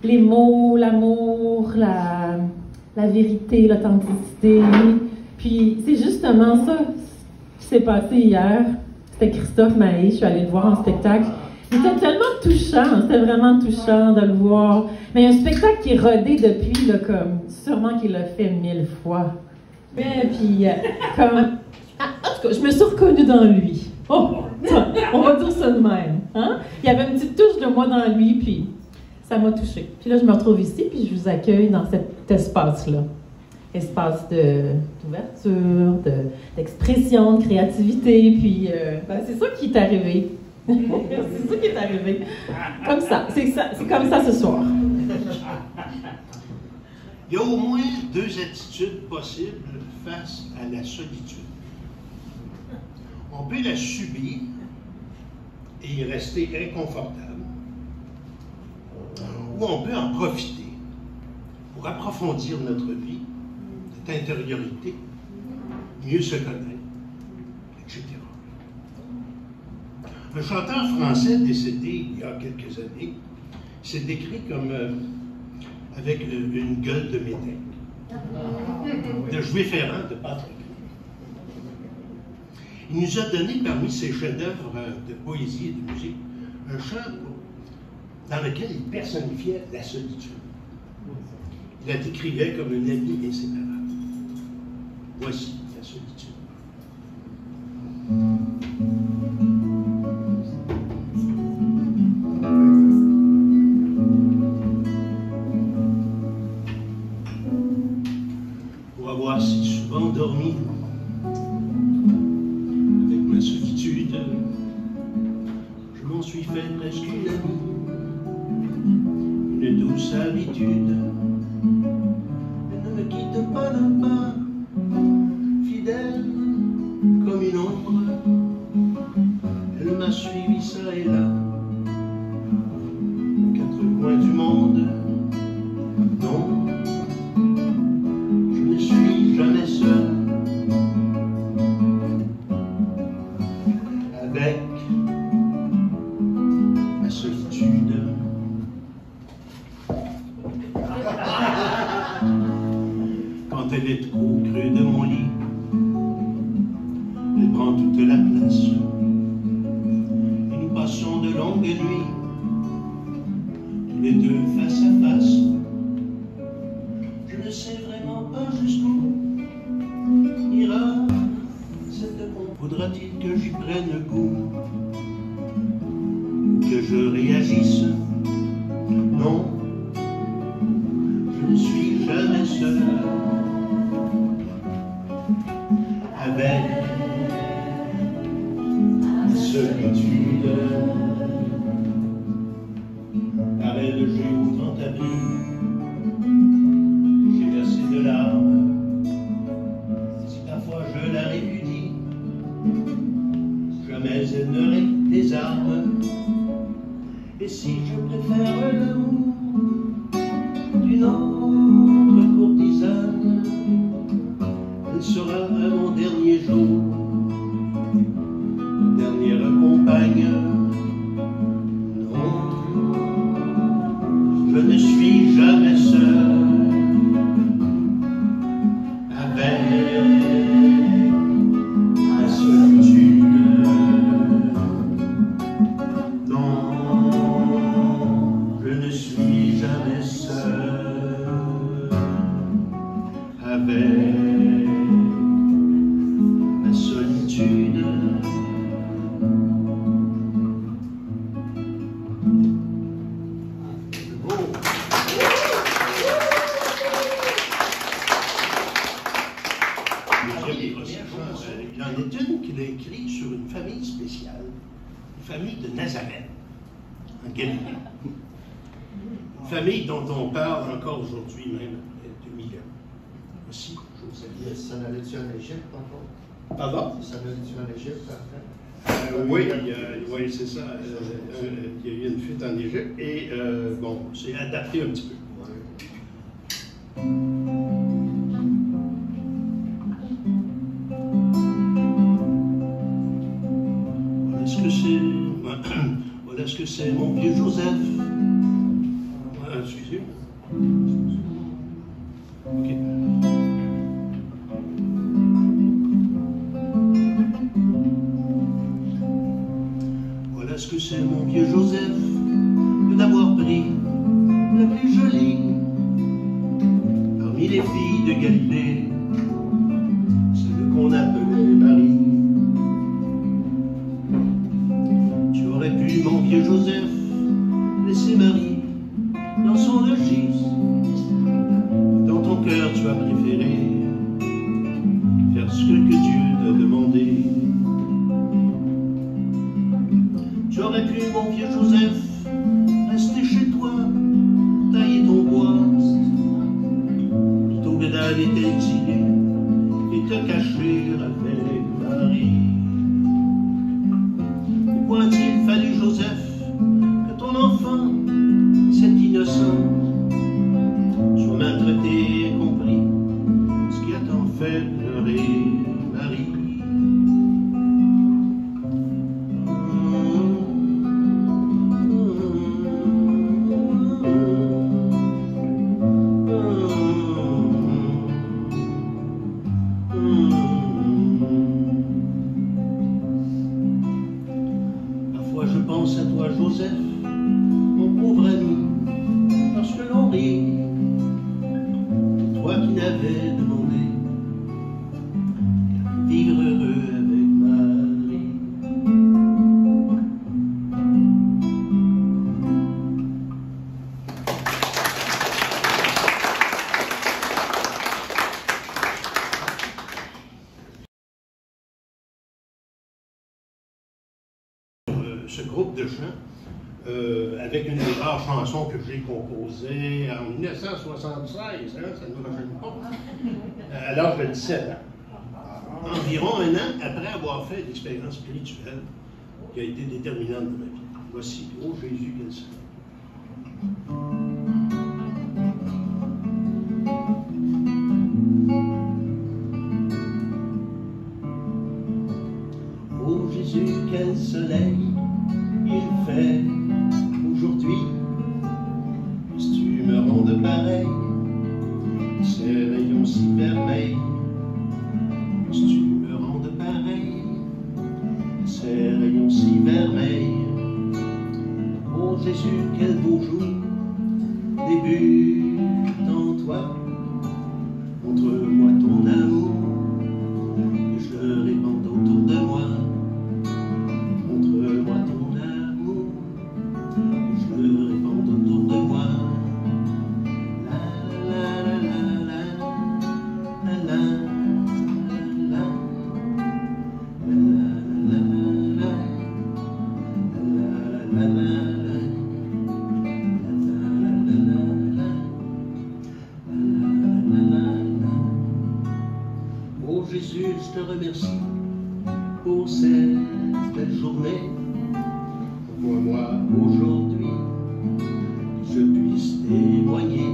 les mots, l'amour, la vérité, l'authenticité. Puis c'est justement ça qui s'est passé hier. C'était Christophe Maé, je suis allée le voir en spectacle. C'était tellement touchant, c'était vraiment touchant de le voir. Mais un spectacle qui est rodé depuis, là, comme sûrement qu'il l'a fait 1000 fois. Mais puis, comme... En tout cas, je me suis reconnue dans lui. Oh, on va dire ça de même. Hein? Il y avait une petite touche de moi dans lui, puis ça m'a touchée. Puis là, je me retrouve ici, puis je vous accueille dans cet espace-là. Espace d'ouverture, d'expression, de créativité, puis c'est ça qui est arrivé. C'est ça qui est arrivé. Comme ça, c'est comme ça ce soir. Il y a au moins deux attitudes possibles face à la solitude. On peut la subir et y rester inconfortable, ou on peut en profiter pour approfondir notre vie, notre intériorité, mieux se connaître, etc. Un chanteur français décédé il y a quelques années s'est décrit comme avec une gueule de métèque, de juif errant de Patrick. Il nous a donné parmi ses chefs-d'œuvre de poésie et de musique un chant dans lequel il personnifiait la solitude. Il la décrivait comme une amie inséparable. Voici la solitude. Pour avoir si souvent dormi avec ma solitude, je m'en suis fait presque une amie, une douce habitude. Elle ne me quitte pas d'un pas, fidèle comme une ombre. Elle m'a suivi ça et là, aux quatre coins du monde. Non, je ne suis jamais seul, avec ma solitude. Quand elle est au creux de mon lit, elle prend toute la place. Et nous passons de longues nuits, tous les deux face à face. Je ne sais vraiment pas jusqu'où ira cette bombe. Faudra-t-il que j'y prenne goût, que je réagisse? Non, je ne suis jamais seul, avec la solitude. Par elle, j'ai autant appris, j'ai versé de larmes. Si parfois je la répudie, jamais elle n'aurait des armes. Et si je préfère l'amour d'une autre courtisane, elle sera à mon dernier jour, ma dernière compagne. Non, je ne suis jamais seul, avec la solitude. Non, je ne suis jamais seul, avec la solitude. Il en est une qu'il a écrit sur une famille spéciale, une famille de Nazareth, en Galilée. Une famille dont on parle encore aujourd'hui, même après 2000 ans. Aussi, Joseph. Ça n'allait-tu en Égypte encore? Pardon? Ça n'allait-tu en Égypte après? Oui, c'est ça. Il y a eu une fuite en Égypte et bon, c'est adapté un petit peu. Voilà ce que c'est, mon vieux Joseph. Excusez, de Galilée, celle qu'on appelait Marie. Tu aurais pu, mon vieux Joseph, laisser Marie dans son logis. Dans ton cœur, tu as préféré faire ce que Dieu t'a demandé. Tu aurais pu, mon vieux Joseph, rester chez toi, tailler ton bois, plutôt que d'aller t'exiler et te cacher avec Marie. Pourquoi a-t-il fallu, Joseph, que ton enfant, cet innocent, soit maltraité et compris, ce qui a tant fait pleurer Marie? Parfois je pense à toi, Joseph, mon pauvre ami, lorsque l'on rit, toi qui n'avais demandé qu'à vivre heureux avec Marie. Ce groupe de chants, avec une des rares chansons que j'ai composée en 1976, hein, ça ne me rajeunit pas, à l'âge de 17 ans. Environ un an après avoir fait l'expérience spirituelle qui a été déterminante de ma vie. Voici, ô Jésus, quel soleil. Ô Jésus, quel soleil il fait aujourd'hui, puisses tu me rendes pareil, ces rayons si vermeils, puisses tu me rendes pareil, ces rayons si vermeils. Ô Jésus, quel beau jour débute en toi, montre-moi ton amour, que je le répande autour de moi. Montre-moi ton amour, que je le répande autour de moi. La la la la la la la la la la la la. Oh Jésus, je te remercie pour cette belle journée. Moi, aujourd'hui, je puisse témoigner